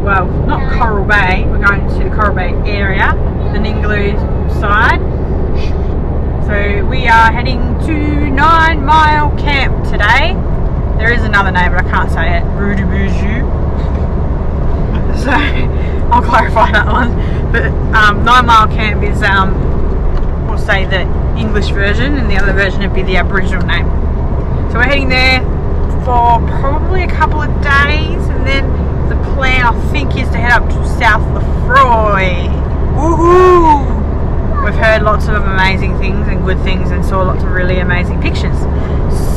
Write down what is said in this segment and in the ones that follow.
well, not Coral Bay, we're going to the Coral Bay area, the Ningaloo side. So we are heading to 9 Mile Camp today. There is another name, but I can't say it. BRUBOODJOO. So I'll clarify that one. But 9 Mile Camp is, we'll say the English version, and the other version would be the Aboriginal name. So we're heading there for probably a couple of days, and then the plan I think is to head up to South Lefroy. Woohoo! We've heard lots of amazing things and good things, and saw lots of really amazing pictures.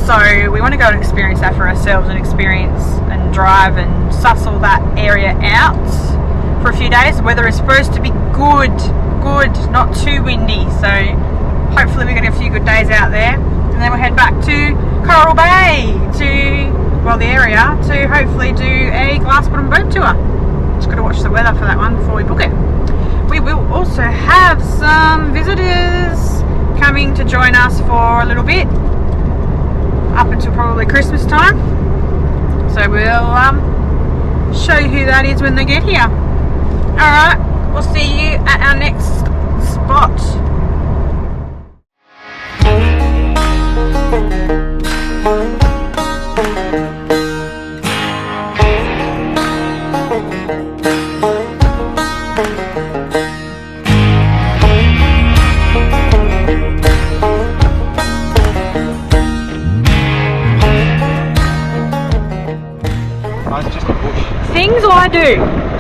So we want to go and experience that for ourselves, and experience and drive and suss all that area out for a few days. The weather is supposed to be good, not too windy. So hopefully we get a few good days out there, and then we'll head back to Coral Bay, the area, to hopefully do a glass bottom boat tour. Just got to watch the weather for that one before we book it. We will also have some visitors coming to join us for a little bit, up until probably Christmas time. So we'll show you who that is when they get here. Alright, we'll see you at our next spot.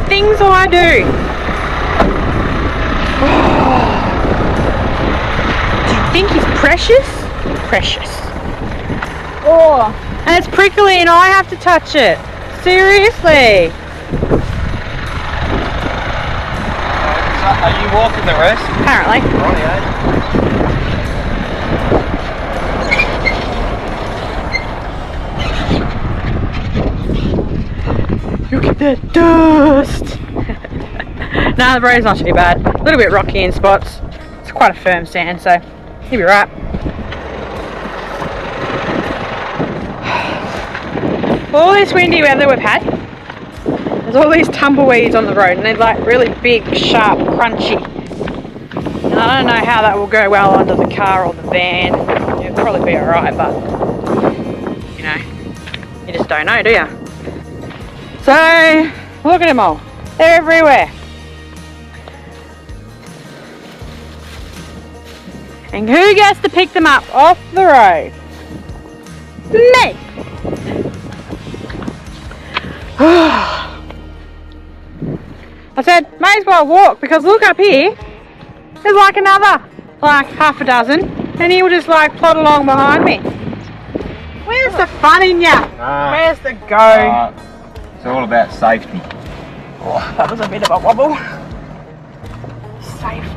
Things I do. Do you think he's precious? Precious. Oh, and it's prickly and I have to touch it. Seriously. Are you walking the rest? Apparently. Look at that dust! No, the road's not too bad. A little bit rocky in spots. It's quite a firm sand, so you'll be right. All this windy weather we've had, there's all these tumbleweeds on the road, and they're like really big, sharp, crunchy. And I don't know how that will go well under the car or the van. It'll probably be alright, but you know, you just don't know, do you? So, look at them all. They're everywhere. And who gets to pick them up off the road? Me! I said, may as well walk, because look up here. There's like another, like half a dozen. And he'll just like plod along behind me. Where's the fun in ya? Where's the go? It's all about safety. Oh, that was a bit of a wobble. Safety.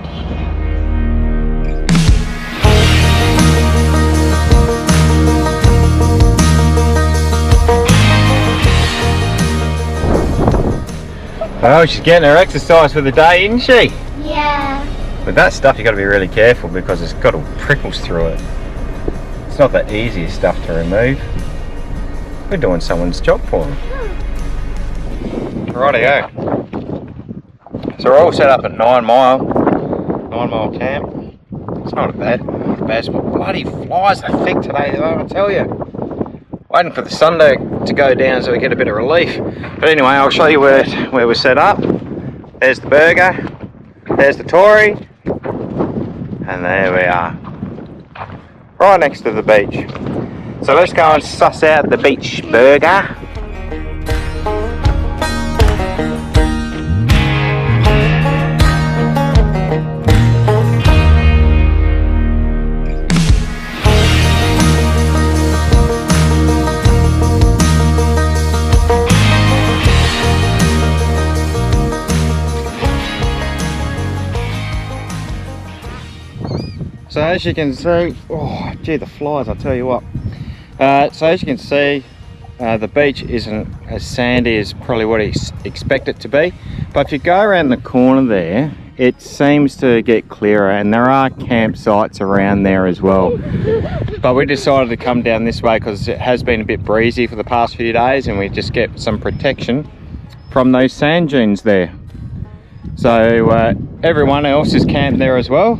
Oh, she's getting her exercise for the day, isn't she? Yeah. With that stuff you've got to be really careful, because it's got all prickles through it. It's not the easiest stuff to remove. We're doing someone's job for them. Rightio. So we're all set up at 9 Mile Camp. It's not a bad spot. Bloody flies are thick today, though, I tell you. Waiting for the sun to go down so we get a bit of relief. But anyway, I'll show you where we're set up. There's the burger, there's the Tory, and there we are. Right next to the beach. So let's go and suss out the beach burger. So as you can see, oh gee, the flies, I'll tell you what. So as you can see, the beach isn't as sandy as probably what you expect it to be. But if you go around the corner there, it seems to get clearer, and there are campsites around there as well. But we decided to come down this way because it has been a bit breezy for the past few days, and we just get some protection from those sand dunes there. So everyone else is camped there as well.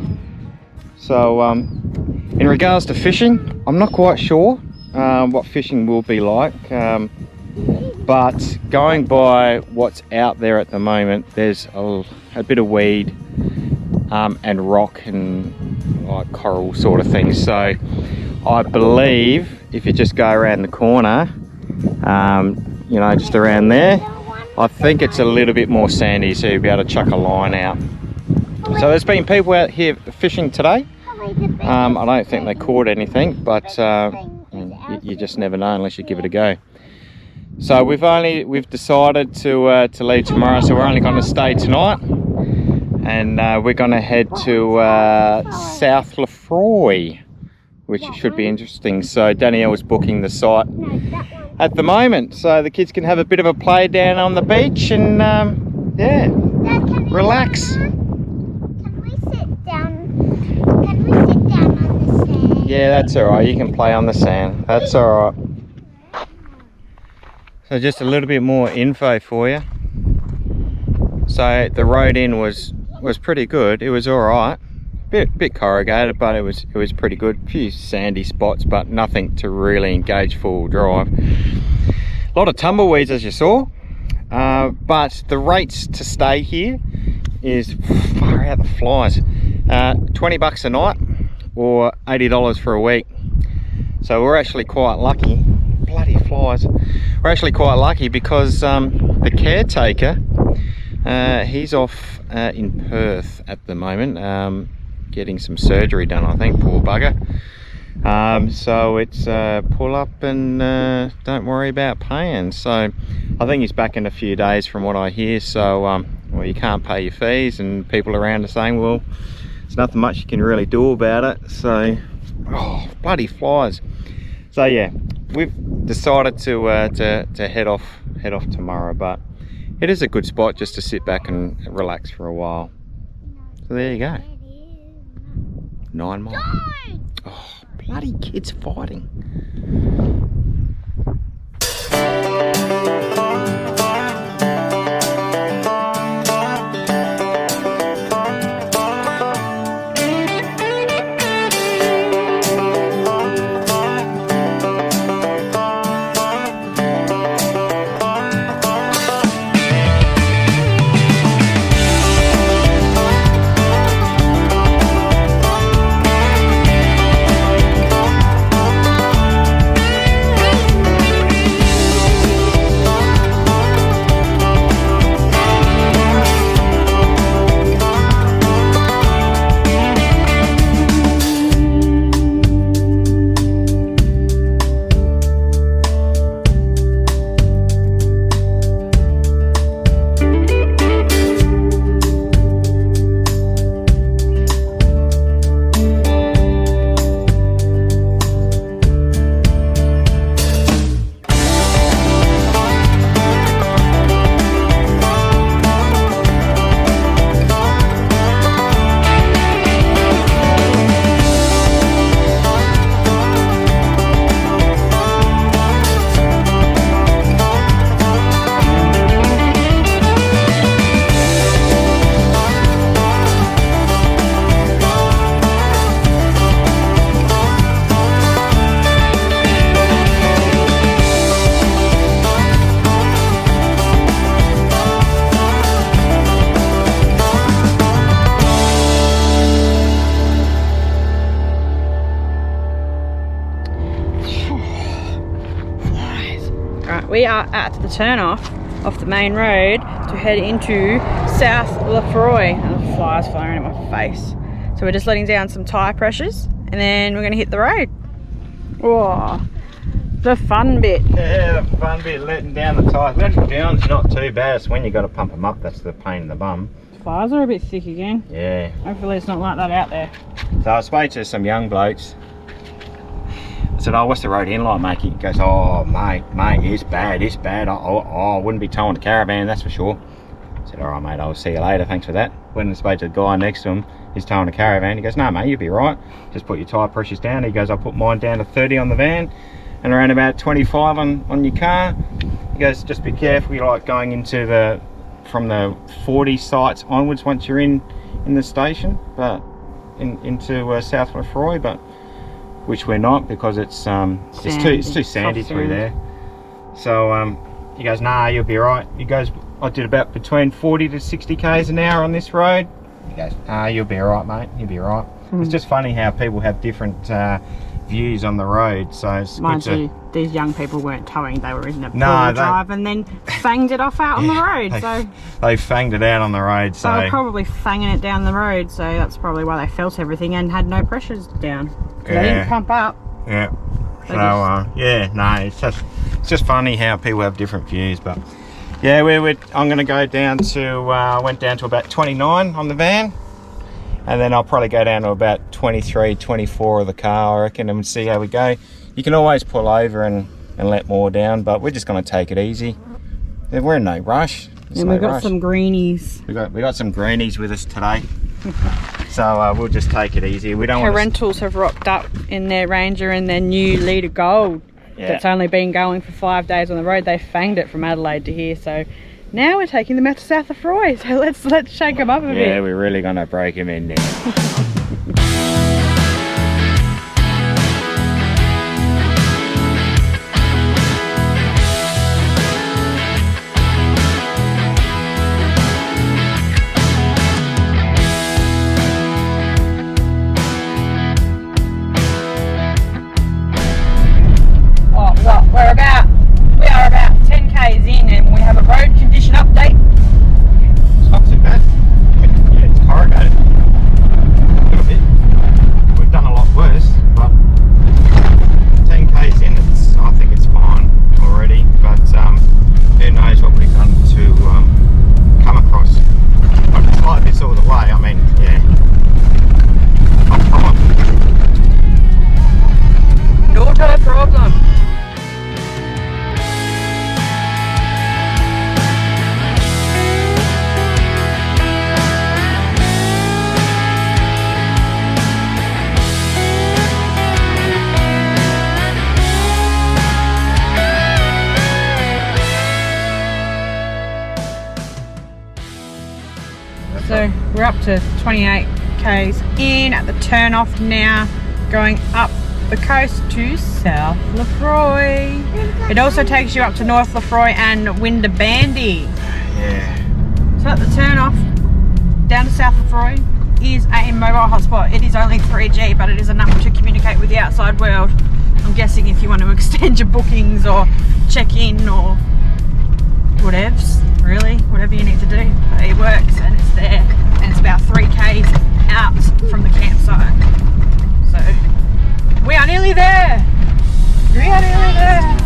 So in regards to fishing, I'm not quite sure what fishing will be like, but going by what's out there at the moment, there's a bit of weed and rock and like coral sort of things. So I believe if you just go around the corner, you know, just around there, I think it's a little bit more sandy, so you'll be able to chuck a line out. So there's been people out here fishing today. I don't think they caught anything, but you just never know unless you give it a go. So we've decided to leave tomorrow, so we're only going to stay tonight, and we're going to head to South Lefroy, which should be interesting. So Danielle is booking the site at the moment, so the kids can have a bit of a play down on the beach and yeah, relax. Can we sit down? Can we sit down on the sand? Yeah, that's all right. You can play on the sand. That's all right. So just a little bit more info for you. So the road in was pretty good. It was all right. Bit corrugated, but it was pretty good. A few sandy spots, but nothing to really engage full drive. A lot of tumbleweeds, as you saw, but the rates to stay here is far out the flies. 20 bucks a night or $80 for a week. So we're actually quite lucky. Bloody flies. We're actually quite lucky because the caretaker, he's off in Perth at the moment, getting some surgery done, I think, poor bugger. So it's pull up and don't worry about paying. So I think he's back in a few days from what I hear. So well, you can't pay your fees, and people around are saying, well, there's nothing much you can really do about it. So oh, bloody flies. So yeah, we've decided to head off tomorrow, but it is a good spot just to sit back and relax for a while. So there you go. 9 miles. Oh, bloody kids fighting. We are at the turn off the main road to head into South Lefroy, and the flies flying in my face. So we're just letting down some tire pressures and then we're going to hit the road. Oh, the fun bit. Yeah, the fun bit, letting down the tires. Letting down's not too bad. It's when you got to pump them up that's the pain in the bum. Flies are a bit thick again. Yeah. Hopefully it's not like that out there. So I spoke to some young blokes. I said, oh, what's the road in like, mate? He goes, oh, mate, it's bad. I wouldn't be towing the caravan, that's for sure. I said, all right, mate, I'll see you later, thanks for that. Went and spoke to the guy next to him, he's towing the caravan. He goes, no, mate, you'll be right. Just put your tyre pressures down. He goes, I put mine down to 30 on the van and around about 25 on your car. He goes, just be careful. You like going into from the 40 sites onwards once you're in the station, but into South Lefroy, but which we're not because it's too sandy through there. So he goes, nah, you'll be right. He goes, I did about between 40 to 60 k's an hour on this road. He goes, ah, you'll be all right, mate. You'll be all right. It's just funny how people have different views on the road. So it's mind good you, these young people weren't towing; they were in a No, drive and then fanged it off out on the road. They fanged it out on the road. So they were probably fanging it down the road. So that's probably why they felt everything and had no pressures down. They didn't pump up. Yeah. So yeah, no, it's just funny how people have different views, but. Yeah, I'm going to go down to, went down to about 29 on the van, and then I'll probably go down to about 23, 24 of the car, I reckon, and see how we go. You can always pull over and let more down, but we're just going to take it easy. We're in no rush. And we've got some greenies. We got some greenies with us today, so we'll just take it easy. We don't. Rentals have rocked up in their Ranger and their new Leader Gold. Yeah. That's only been going for 5 days on the road. They fanged it from Adelaide to here, so now we're taking them out to South Lefroy. So let's shake them up a bit. Yeah, we're really gonna break them in now. We are about 10 k's in and we have a road condition update. It's not too bad. I mean, yeah, it's corrugated a little bit. We've done a lot worse, but 10 k's in, I think it's fine already. But who knows what we've done to come across. Like it's like this all the way. I mean, yeah, I'm fine. Not a problem. So we're up to 28 k's in at the turn off now, going up the coast to South Lefroy. It also takes you up to North Lefroy and Windabandy. Yeah. So at the turn off down to South Lefroy is a mobile hotspot. It is only 3G, but it is enough to communicate with the outside world. I'm guessing if you want to extend your bookings or check in or whatevs, really, whatever you need to do, but it works and it's there, and it's about 3 k's out from the campsite. So we are nearly there. We are nearly there.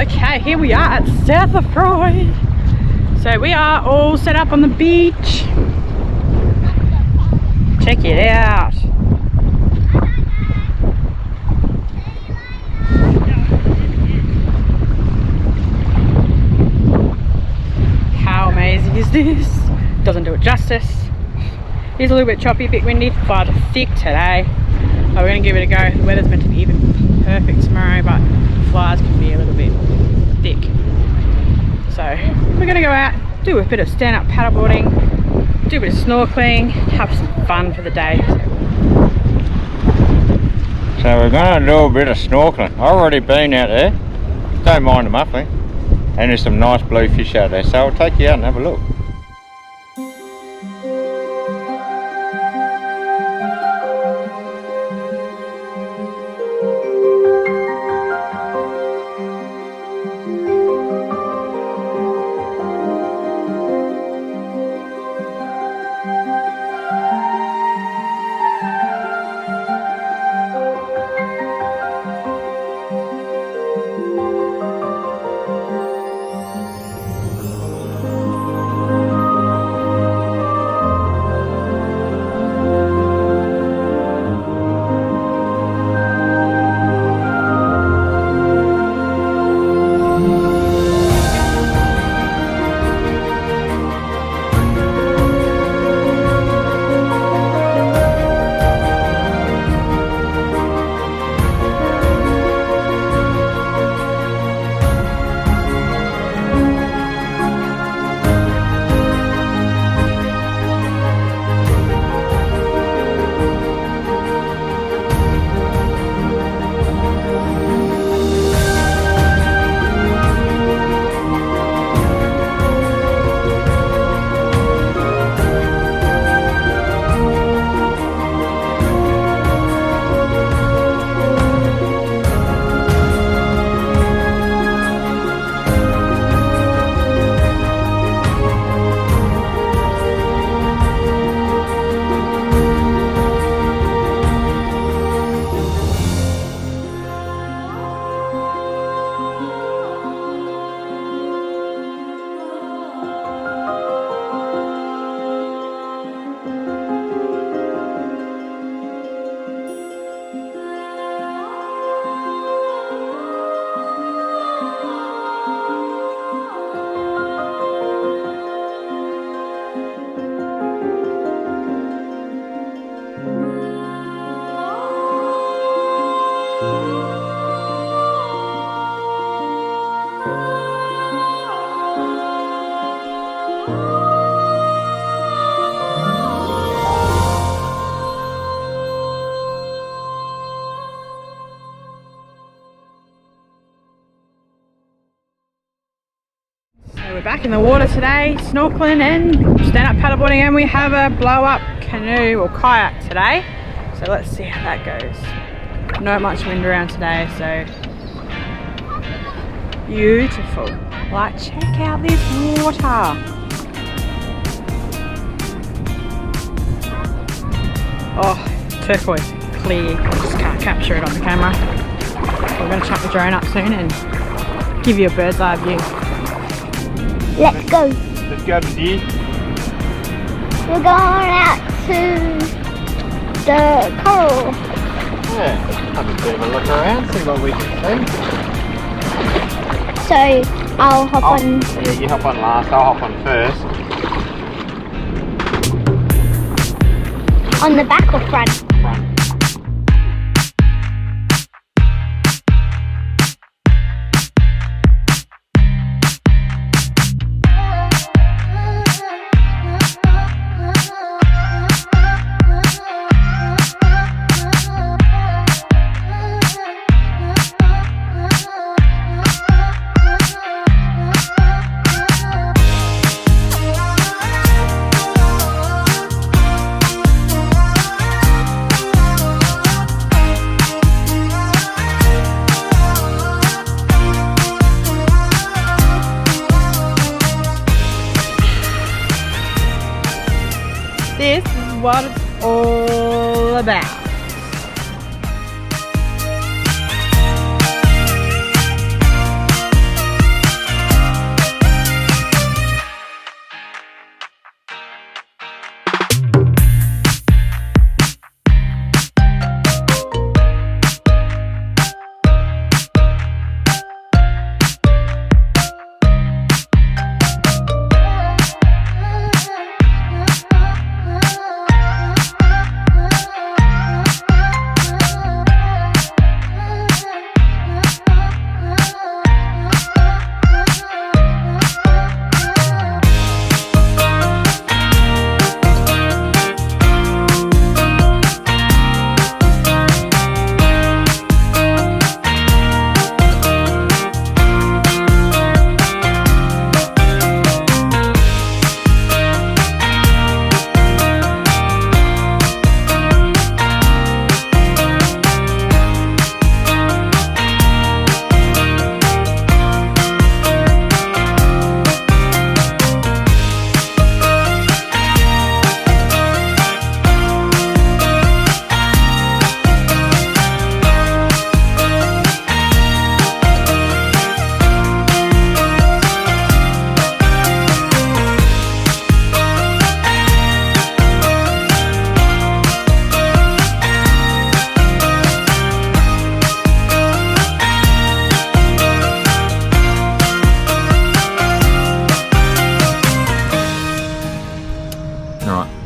Okay, here we are at South Lefroy. So we are all set up on the beach. Check it out. How amazing is this? Doesn't do it justice. It's a little bit choppy, a bit windy, but thick today. But we're going to give it a go. The weather's meant to be even perfect tomorrow, but flies can be a little bit thick. So we're going to go out, do a bit of stand-up paddleboarding, do a bit of snorkeling, have some fun for the day. So we're going to do a bit of snorkeling. I've already been out there, don't mind the muffling, and there's some nice blue fish out there, so I'll take you out and have a look. We're back in the water today, snorkeling and stand-up paddleboarding, and we have a blow-up canoe or kayak today. So let's see how that goes. Not much wind around today, so beautiful. Like, check out this water. Oh, turquoise, clear. I just can't capture it on the camera. We're going to chuck the drone up soon and give you a bird's eye view. Let's go. Let's go, Dee. We're going out to the coral. Yeah, have a bit of a look around, see what we can see. So I'll hop on. Yeah, you hop on last, I'll hop on first. On the back or front? Front. This is what it's all about.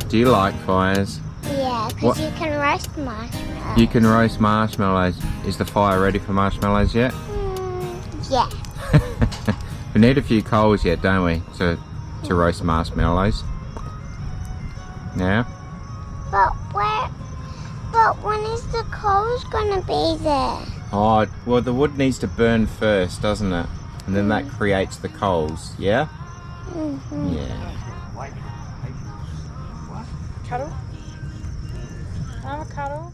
Do you like fires? Yeah, because you can roast marshmallows. You can roast marshmallows. Is the fire ready for marshmallows yet? Yeah. We need a few coals yet, don't we, to roast marshmallows? Yeah. But when is the coals gonna be there? Oh, well, the wood needs to burn first, doesn't it? And then that creates the coals, yeah? Yeah. Cuddle? Avocado?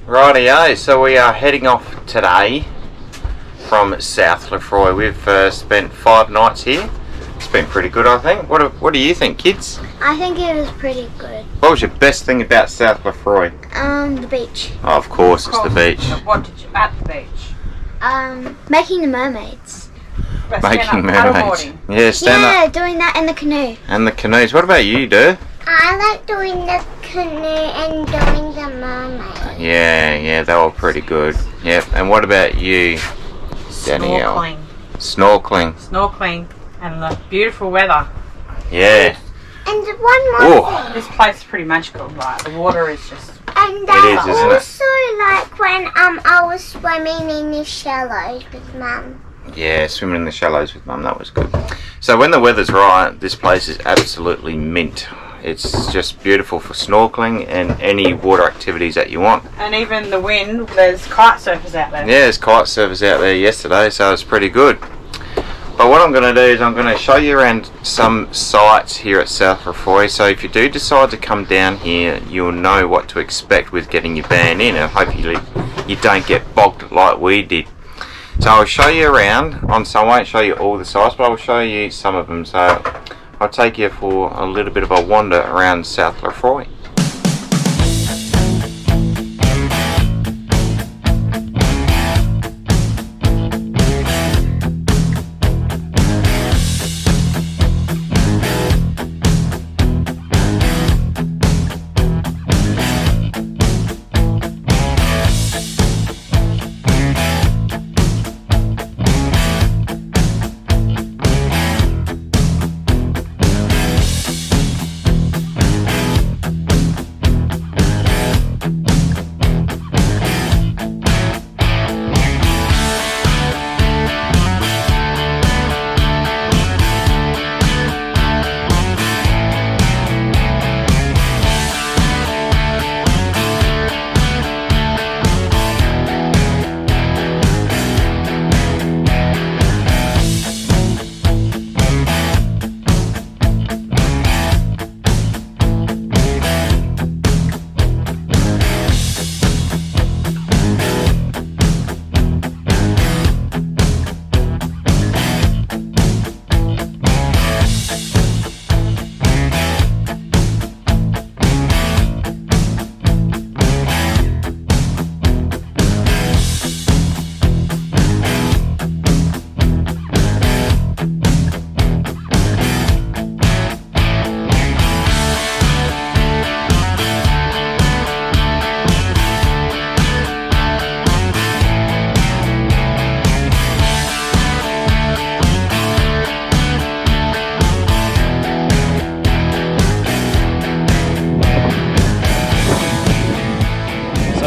Rightio, so we are heading off today from South Lefroy. We've spent 5 nights here. It's been pretty good, I think. What do you think, kids? I think it was pretty good. What was your best thing about South Lefroy? The beach. Oh, of course, it's the beach. What did you at the beach? Making the mermaids. Making mermaids. Yeah, stand up. Doing that in the canoe. And the canoes. What about you, Dur? I like doing the canoe and doing the mermaid. Yeah, they were pretty good. Yep. And what about you, Danielle? Snorkeling. Snorkeling. And the beautiful weather. Yeah. And one more thing. This place is pretty magical, right? The water is just... And It is, isn't it? also like when I was swimming in the shallows with Mum. Yeah, swimming in the shallows with Mum, that was good. So when the weather's right, this place is absolutely mint. It's just beautiful for snorkeling and any water activities that you want. And even the wind, there's kite surfers out there. Yeah, there's kite surfers out there yesterday, so it's pretty good. But what I'm going to do is I'm going to show you around some sites here at South Lefroy. So if you do decide to come down here, you'll know what to expect with getting your van in, and hopefully you don't get bogged like we did. So I'll show you around. I won't show you all the sites, but I'll show you some of them. So I'll take you for a little bit of a wander around South Lefroy.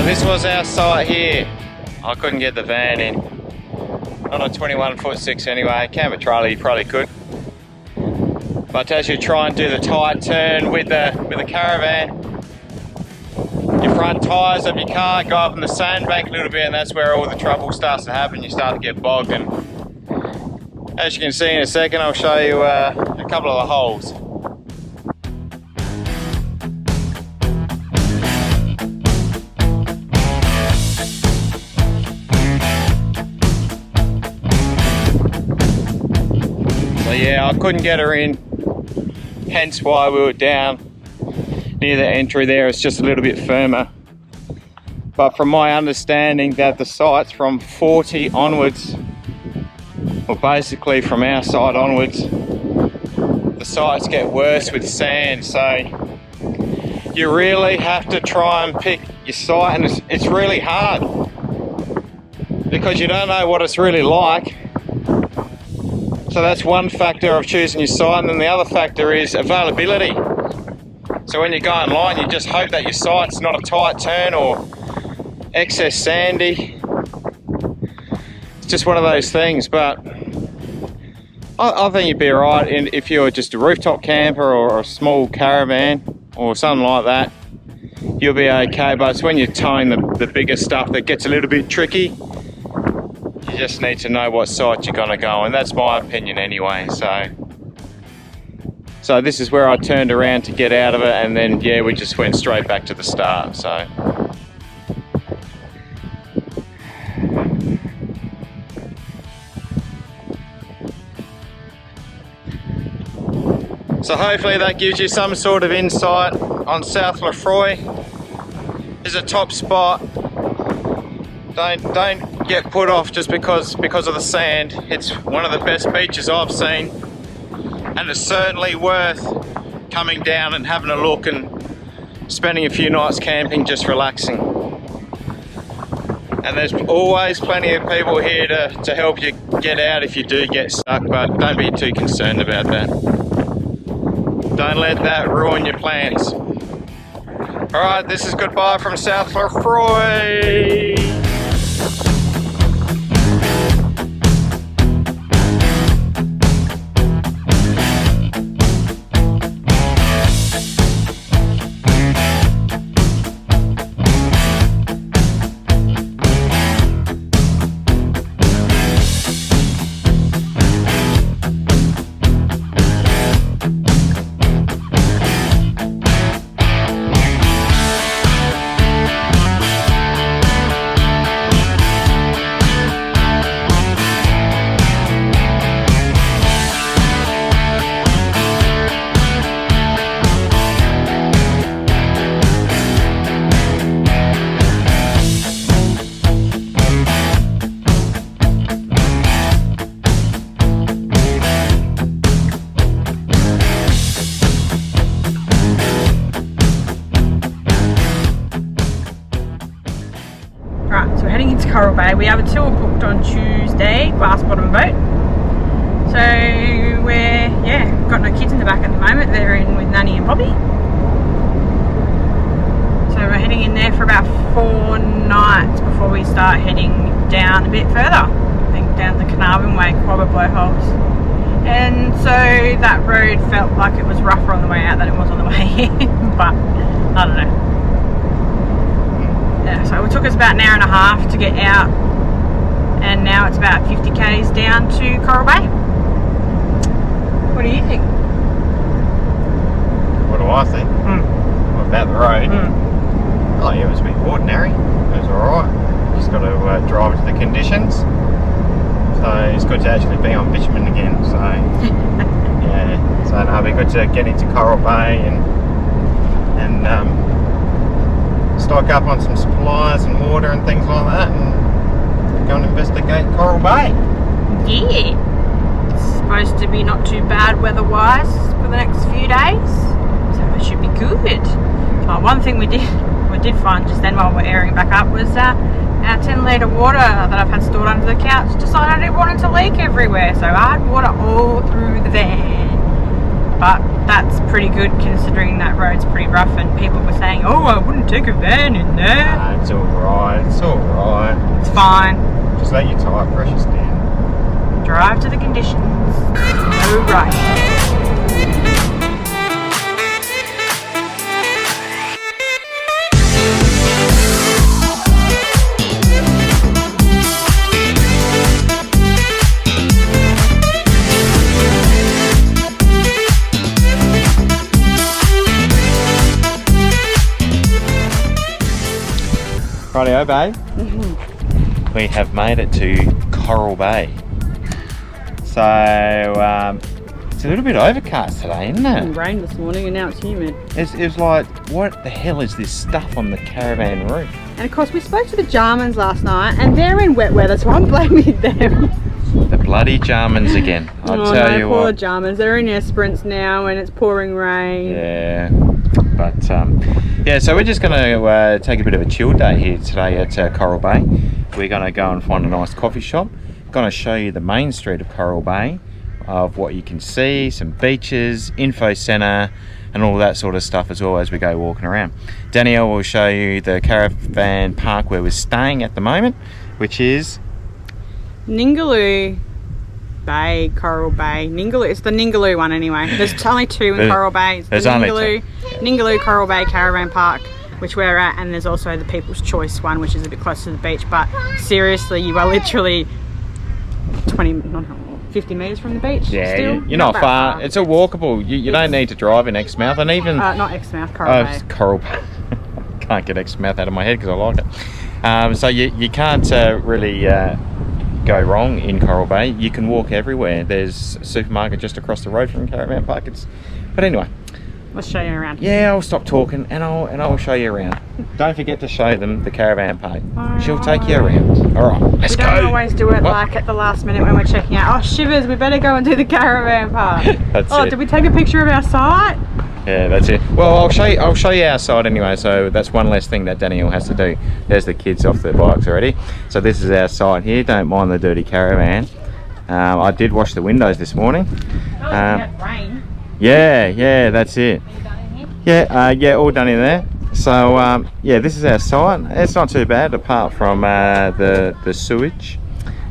This was our site here. I couldn't get the van in. Not a 21'6" anyway. Camper trailer you probably could. But as you try and do the tight turn with the caravan, your front tyres of your car go up in the sandbank a little bit, and that's where all the trouble starts to happen. You start to get bogged, and as you can see in a second, I'll show you a couple of the holes. So yeah, I couldn't get her in, hence why we were down near the entry there. It's just a little bit firmer. But from my understanding that the sites from 40 onwards, or basically from our side onwards, the sites get worse with sand. So you really have to try and pick your site, and it's really hard because you don't know what it's really like So that's one factor of choosing your site, and then the other factor is availability. So when you go online, you just hope that your site's not a tight turn or excess sandy. It's just one of those things, but I think you'd be alright if you're just a rooftop camper or a small caravan or something like that. You'll be okay, but it's when you're towing the bigger stuff that gets a little bit tricky. You just need to know what site you're gonna go on. That's my opinion anyway. So this is where I turned around to get out of it, and then yeah, we just went straight back to the start. So hopefully that gives you some sort of insight on South Lefroy. It's a top spot. Don't get put off just because of the sand. It's one of the best beaches I've seen, and it's certainly worth coming down and having a look and spending a few nights camping, just relaxing. And there's always plenty of people here to help you get out if you do get stuck, but don't be too concerned about that. Don't let that ruin your plans. Alright, this is goodbye from South Lefroy. Coral Bay. We have a tour booked on Tuesday, glass bottom boat. So we're, got no kids in the back at the moment. They're in with Nanny and Bobby. So we're heading in there for about 4 nights before we start heading down a bit further. I think down the Carnarvon Way, Quabba Blowholes. And so that road felt like it was rougher on the way out than it was on the way in, but I don't know. Yeah, so it took us about an hour and a half to get out, and now it's about 50 k's down to Coral Bay. What do you think? What do I think? What about the road? Oh yeah, it was a bit ordinary. It was alright. Just got to drive to the conditions. So it's good to actually be on bitumen again. So yeah, so it'll be good to get into Coral Bay and stock up on some supplies and water and things like that, and go and investigate Coral Bay. Yeah, it's supposed to be not too bad weather-wise for the next few days, so it should be good. One thing we did find just then while we're airing back up was our 10-litre water that I've had stored under the couch decided I didn't want it to leak everywhere, so I had water all through the van. But that's pretty good considering that road's pretty rough, and people were saying, oh, I wouldn't take a van in there. Nah, it's alright, it's alright. It's fine. Just let your tyre pressures down. Drive to the conditions. Alright. Rightio, babe. We have made it to Coral Bay. So it's a little bit overcast today, isn't it? It rained this morning and now it's humid. It was like, what the hell is this stuff on the caravan roof? And of course we spoke to the Jarmans last night and they're in wet weather, so I'm blaming them. The bloody Jarmans again. I'll tell you poor what. Jarmans. They're in Esperance now and it's pouring rain. Yeah, but yeah, so we're just going to take a bit of a chill day here today at Coral Bay. We're going to go and find a nice coffee shop. Going to show you the main street of Coral Bay, of what you can see, some beaches, info centre, and all that sort of stuff as well as we go walking around. Danielle will show you the caravan park where we're staying at the moment, which is Ningaloo Bay, Coral Bay. Ningaloo, it's the Ningaloo one anyway. There's only two in Coral Bay. It's the Ningaloo Coral Bay Caravan Park, which we're at, and there's also the People's Choice one, which is a bit closer to the beach. But seriously, you are literally 50 metres from the beach. Yeah, still. you're not far. It's a walkable. You don't need to drive in Exmouth, and even not Exmouth, Coral Bay. Coral Bay. Can't get Exmouth out of my head because I like it. So you can't really go wrong in Coral Bay. You can walk everywhere. There's a supermarket just across the road from Caravan Park. But anyway, let's show you around. Yeah, I'll stop talking and I'll show you around. Don't forget to show them the caravan park. She'll take you around. All right, let's go. We don't always do it like at the last minute when we're checking out. Oh shivers, we better go and do the caravan park. That's it. Did we take a picture of our site? Yeah, that's it. Well, I'll show you our side anyway, so that's one less thing that Danielle has to do. There's the kids off their bikes already. So this is our side here. Don't mind the dirty caravan. I did wash the windows this morning. Rain. Yeah, that's it. Yeah, all done in there. So yeah, this is our site. It's not too bad apart from the sewage.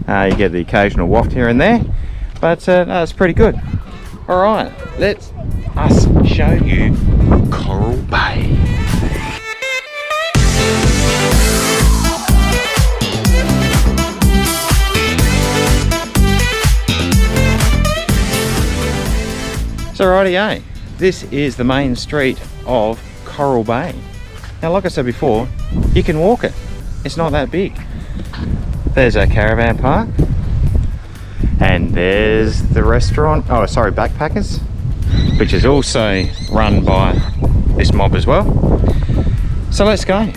You get the occasional waft here and there, but no, it's pretty good. All right, let's show you Coral Bay. So rightio, this is the main street of Coral Bay. Now like I said before, you can walk it. It's not that big. There's our caravan park. And there's the restaurant, Backpackers, which is also run by this mob as well. So let's go.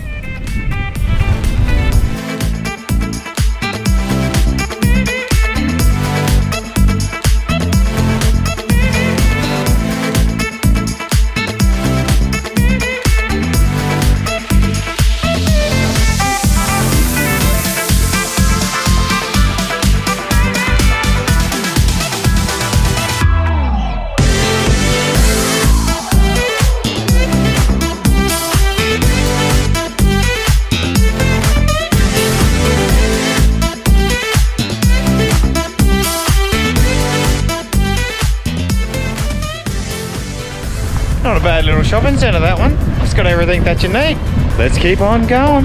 Not a bad little shopping centre, that one. It's got everything that you need. Let's keep on going.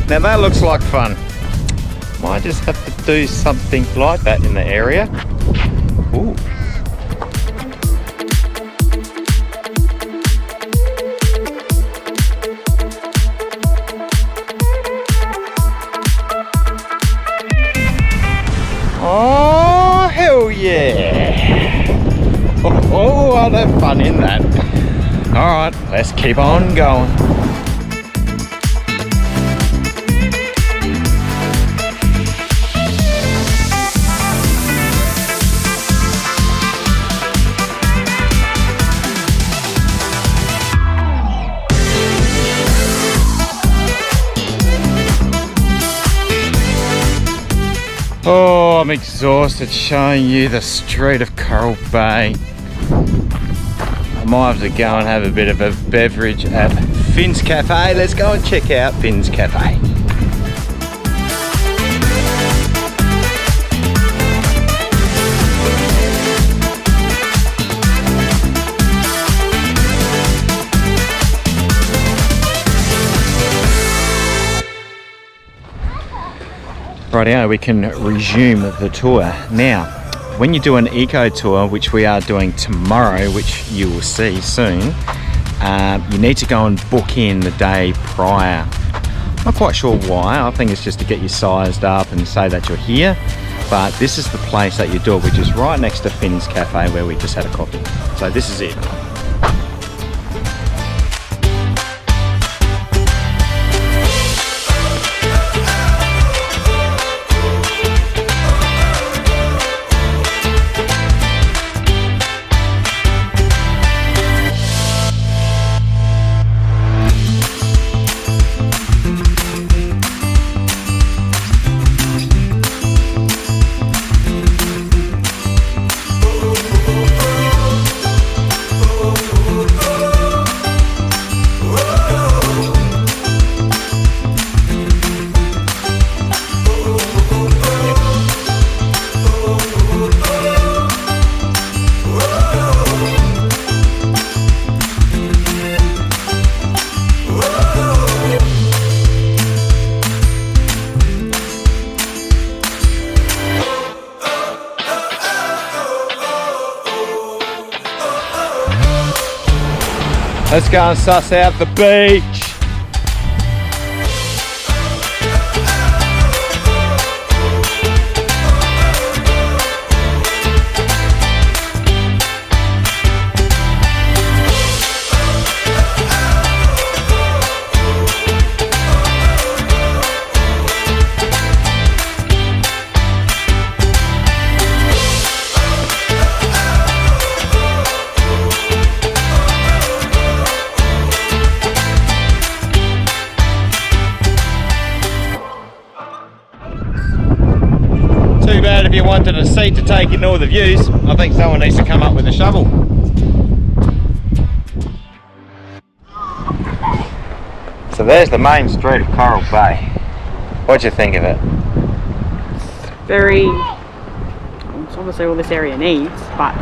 Now that looks like fun. Might just have to do something like that in the area. Ooh. Oh, hell yeah. Oh, I'll have fun in that. All right, let's keep on going. Oh, I'm exhausted showing you the street of Coral Bay. I might have to go and have a bit of a beverage at Finn's Cafe. Let's go and check out Finn's Cafe. Rightio, we can resume the tour. Now, when you do an eco tour, which we are doing tomorrow, which you will see soon, you need to go and book in the day prior. Not quite sure why. I think it's just to get you sized up and say that you're here. But this is the place that you do it, which is right next to Finn's Cafe where we just had a coffee. So this is it. Let's go and suss out the beach. Too bad if you wanted a seat to take in all the views. I think someone needs to come up with a shovel. So there's the main street of Coral Bay. What'd you think of it? Very, it's obviously all this area needs, but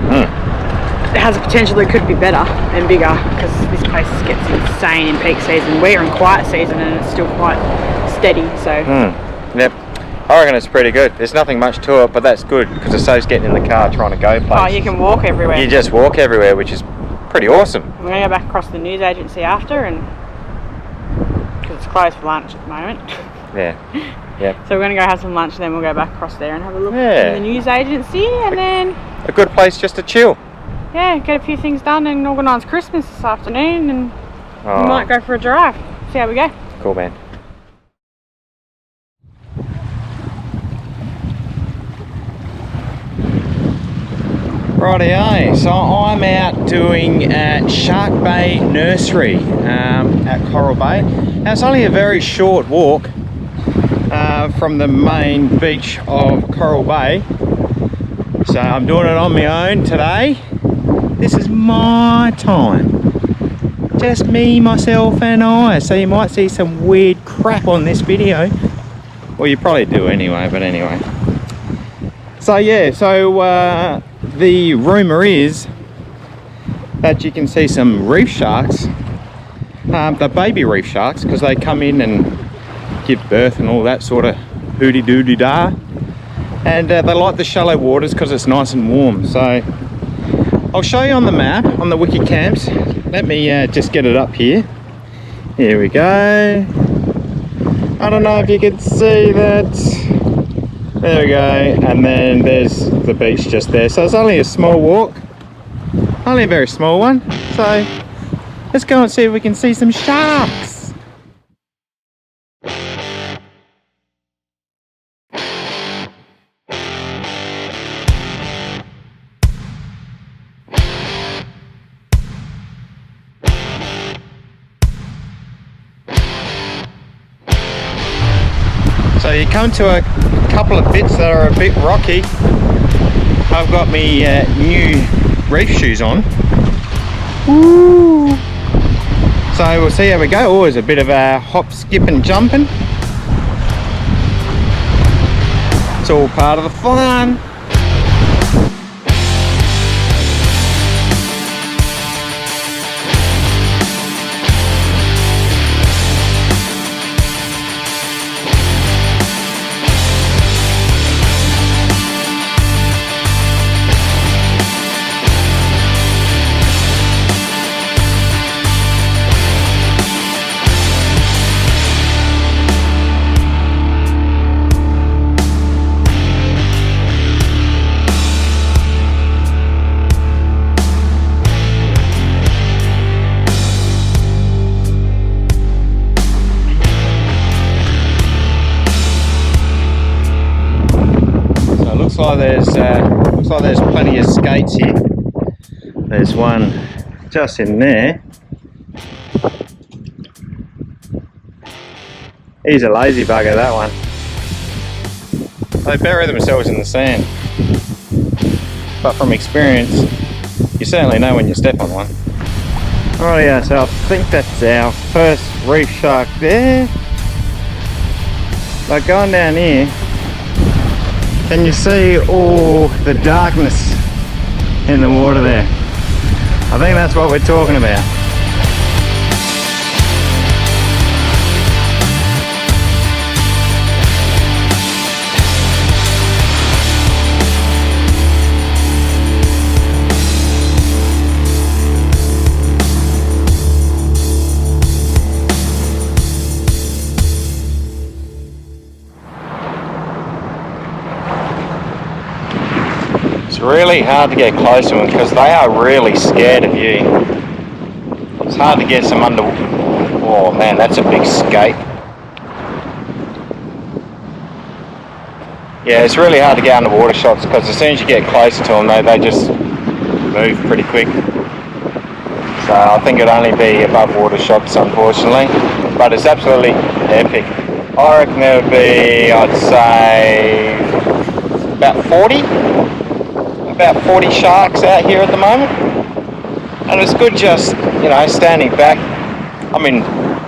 it has a potential that could be better and bigger, because this place gets insane in peak season. We're in quiet season and it's still quite steady, so. Yep. I reckon it's pretty good. There's nothing much to it, but that's good because it saves getting in the car trying to go places. Oh, you can walk everywhere. You just walk everywhere, which is pretty awesome. We're going to go back across the news agency after, and because it's closed for lunch at the moment. Yeah. Yep. So we're going to go have some lunch, and then we'll go back across there and have a look Yeah. at the news agency, and then A good place just to chill. yeah, get a few things done and organise Christmas this afternoon, and Oh, we might go for a drive. See how we go. cool, man. Rightio, so I'm out doing Shark Bay Nursery at Coral Bay. Now it's only a very short walk from the main beach of Coral Bay. So I'm doing it on my own today. This is my time. Just me, myself and I. So you might see some weird crap on this video. Well, you probably do anyway, but anyway. So yeah, so the rumour is that you can see some reef sharks, the baby reef sharks, because they come in and give birth and all that sort of hooty-dooty-da. And they like the shallow waters because it's nice and warm. So I'll show you on the map, on the wiki camps. Let me just get it up here. Here we go. I don't know if you can see that. There we go, and then there's the beach just there. So it's only a small walk, only a very small one. So let's go and see if we can see some sharks. So you come to a couple of bits that are a bit rocky. I've got me new reef shoes on. Woo. So we'll see how we go. Oh, there's a bit of a hop, skip and jumping. It's all part of the fun. Looks like there's plenty of skates here. There's one just in there. He's a lazy bugger, that one. They bury themselves in the sand. But from experience, you certainly know when you step on one. Alright, yeah, so I think that's our first reef shark there. Like going down here, can you see all the darkness in the water there? I think that's what we're talking about. It's really hard to get close to them because they are really scared of you. It's hard to get some under. Oh man, that's a big skate. Yeah, it's really hard to get underwater shots because as soon as you get closer to them, they just move pretty quick. So I think it'd only be above water shots, unfortunately. But it's absolutely epic. I reckon there would be, I'd say, about 40 sharks out here at the moment. And it's good just, you know, standing back. I'm in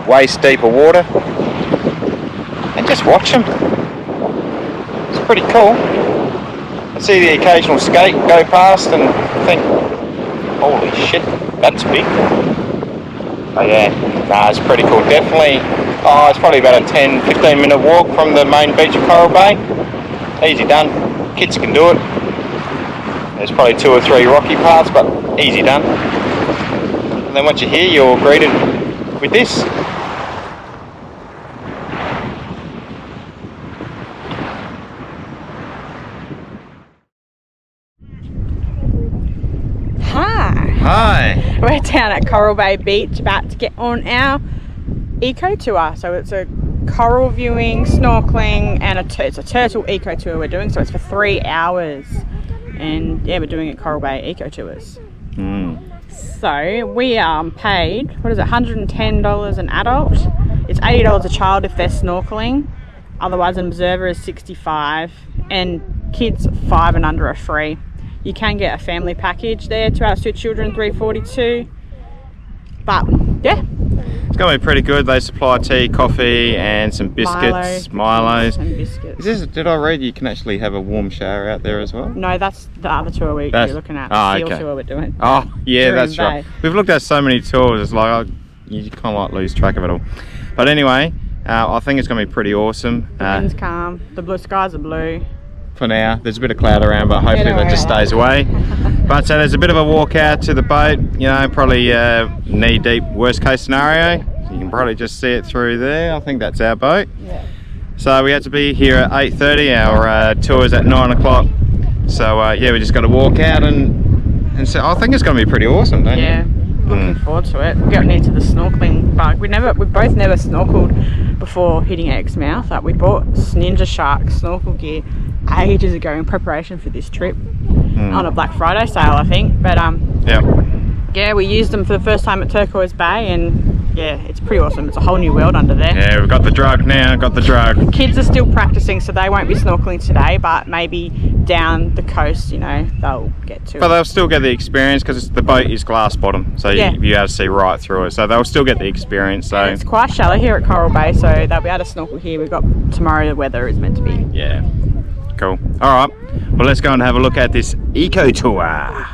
waist deep of water. And just watch them. It's pretty cool. I see the occasional skate go past and think, holy shit, that's big. Oh yeah, nah, it's pretty cool. Definitely, it's probably about a 10-15 minute walk from the main beach of Coral Bay. Easy done. Kids can do it. There's probably 2 or 3 rocky parts, but easy done. And then once you're here, you're greeted with this. Hi. We're down at Coral Bay Beach about to get on our eco tour. So it's a coral viewing, snorkeling, and it's a turtle eco tour we're doing. So it's for 3 hours. And yeah, we're doing it Coral Bay Eco Tours. So we paid, what is it, $110 an adult. It's $80 a child if they're snorkeling. Otherwise an observer is $65, and kids 5 and under are free. You can get a family package there, 2 adults, 2 children, $342. But yeah, it's going to be pretty good. They supply tea, coffee, and some biscuits, Milos. And biscuits. Did I read you can actually have a warm shower out there as well? No, that's the other tour you're looking at. The seal tour we're doing. Oh, yeah, that's Bay. right. We've looked at so many tours, it's like you kind of like lose track of it all. But anyway, I think it's going to be pretty awesome. The wind's calm, the blue skies are blue. For now, there's a bit of cloud around, but hopefully that just stays away. But so there's a bit of a walk out to the boat, you know, probably knee deep, worst case scenario. You can probably just see it through there. I think that's our boat. Yeah. So we had to be here at 8:30. Our tour's at 9 o'clock. So yeah, we just got to walk out and so I think it's going to be pretty awesome, don't you? Looking forward to it. We're getting into the snorkeling bug. We both never snorkeled before hitting Exmouth. We bought Ninja Shark snorkel gear ages ago in preparation for this trip on a Black Friday sale, I think. But yeah, we used them for the first time at Turquoise Bay, and yeah, it's pretty awesome. It's a whole new world under there. Yeah, we've got the drug now. Kids are still practicing, so they won't be snorkeling today, but maybe down the coast, you know, they'll get to it. But they'll still get the experience because the boat is glass bottom, so you have to see right through it. So they'll still get the experience. So and it's quite shallow here at Coral Bay, so they'll be able to snorkel here. We've got tomorrow. The weather is meant to be. Yeah. Cool. All right. Well, let's go and have a look at this eco tour.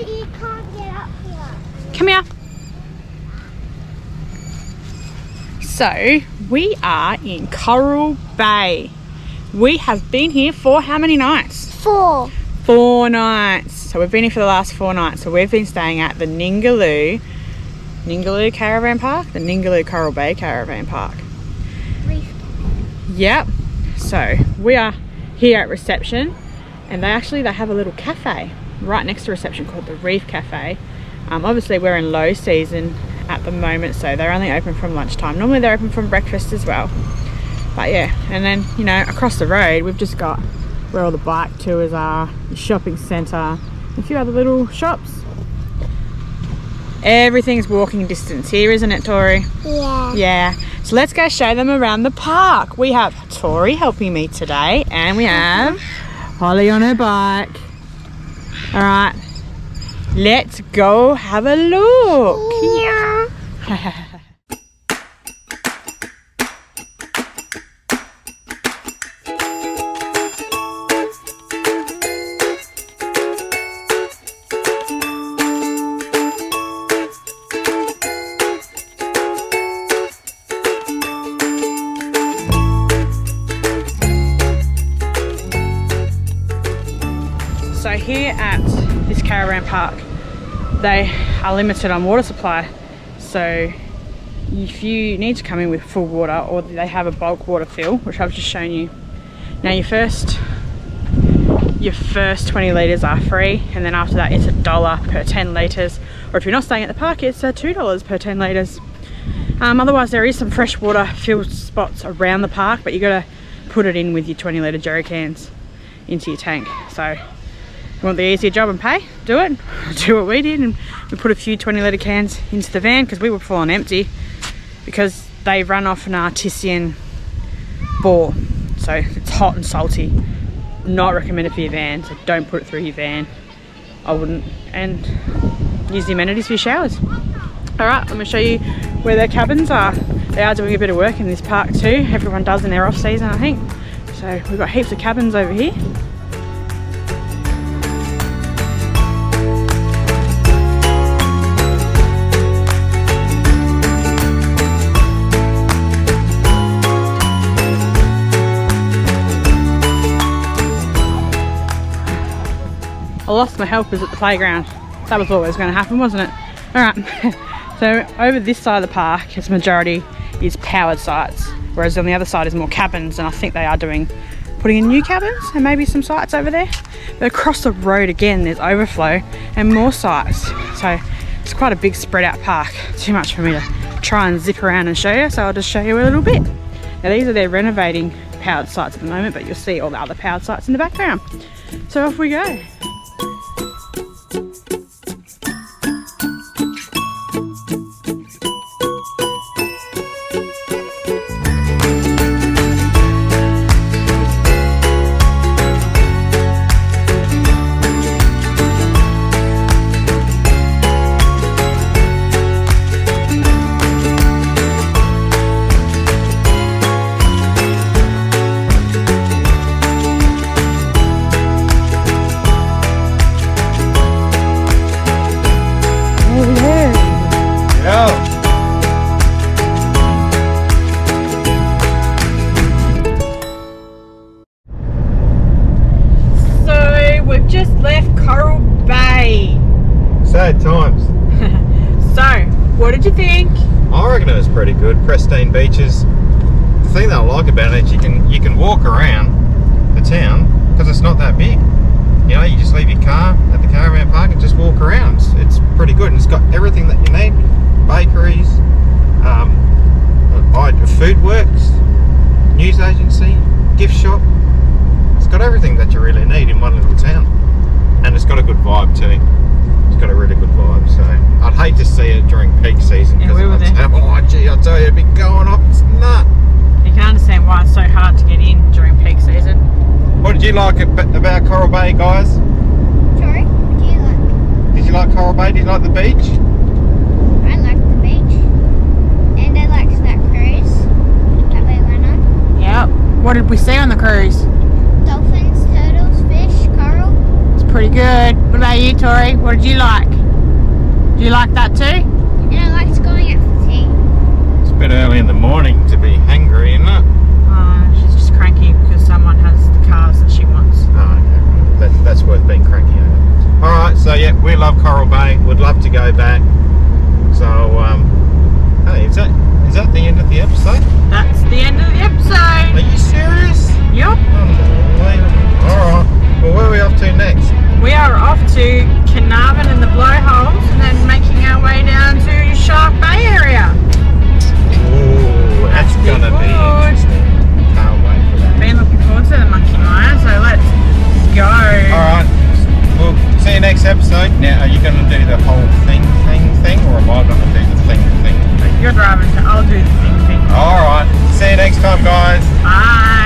But you can't get up here. Come here. So, we are in Coral Bay. We have been here for how many nights? 4. 4 nights. So we've been here for the last 4 nights. So we've been staying at the Ningaloo Caravan Park, the Ningaloo Coral Bay Caravan Park. Yep. So we are here at reception, and they have a little cafe right next to reception called the Reef Cafe. Obviously we're in low season at the moment, so they're only open from lunchtime. Normally they're open from breakfast as well. But yeah, and then, you know, across the road we've just got where all the bike tours are, the shopping centre, a few other little shops. Everything's walking distance here, isn't it, Tori? Yeah. Yeah. So let's go show them around the park. We have Tori helping me today, and we have Holly on her bike. All right, let's go have a look. Yeah. So here at this caravan park, they are limited on water supply. So if you need to come in with full water, or they have a bulk water fill, which I've just shown you. Now your first 20 litres are free, and then after that it's $1 per 10 litres. Or if you're not staying at the park, it's $2 per 10 litres. Otherwise there is some fresh water filled spots around the park, but you gotta put it in with your 20 litre jerry cans into your tank. So you want the easier job and pay? Do it. Do what we did, and we put a few 20 litre cans into the van because we were full on empty, because they run off an artesian bore, so it's hot and salty. Not recommended for your van, so don't put it through your van. I wouldn't. And use the amenities for your showers. Alright, I'm going to show you where their cabins are. They are doing a bit of work in this park too. Everyone does in their off season, I think. So we've got heaps of cabins over here. I lost my helpers at the playground. That was always going to happen, wasn't it? Alright, so over this side of the park, its majority is powered sites, whereas on the other side is more cabins, and I think they are putting in new cabins and maybe some sites over there. But across the road again, there's overflow and more sites. So it's quite a big spread out park. Too much for me to try and zip around and show you, so I'll just show you a little bit. Now these are their renovating powered sites at the moment, but you'll see all the other powered sites in the background. So off we go. Sad times. So, what did you think? I reckon it was pretty good. Pristine beaches. The thing that I like about it is you can walk around the town because it's not that big. You know, you just leave your car at the caravan park and just walk around. It's pretty good, and it's got everything that you need. Bakeries, food works, news agency, gift shop. It's got everything that you really need in one little town, and it's got a good vibe too. It's got a really good vibe, so I'd hate to see it during peak season, because oh gee, I tell you, it'd be going up, it's nut. You can understand why it's so hard to get in during peak season. What did you like about Coral Bay, guys? Sorry, what do you like? Did you like Coral Bay? Did you like the beach? I like the beach. And I liked that cruise that we went on. Yep. What did we see on the cruise? Dolphins, turtles, fish, coral. It's pretty good. What about about you, Tori? What did you like? Do you like that too? And I liked going out for tea. It's a bit early in the morning to be hungry, isn't it? She's just cranky because someone has the cars that she wants. Oh, okay. That's worth being cranky over. Alright, so yeah, we love Coral Bay. Would love to go back. So, hey, is that the end of the episode? That's the end of the episode. Are you serious? Yep. Unbelievable. Alright, well, where are we off to next? We are off to Carnarvon and the Blowholes and then making our way down to Shark Bay area. Ooh, that's gonna be interesting. Can't wait for that. Been looking forward to the Monkey Mire, so let's go. Alright, we'll see you next episode. Now, are you going to do the whole thing, or am I going to do the thing? You're driving, so I'll do the thing. Alright, see you next time, guys. Bye.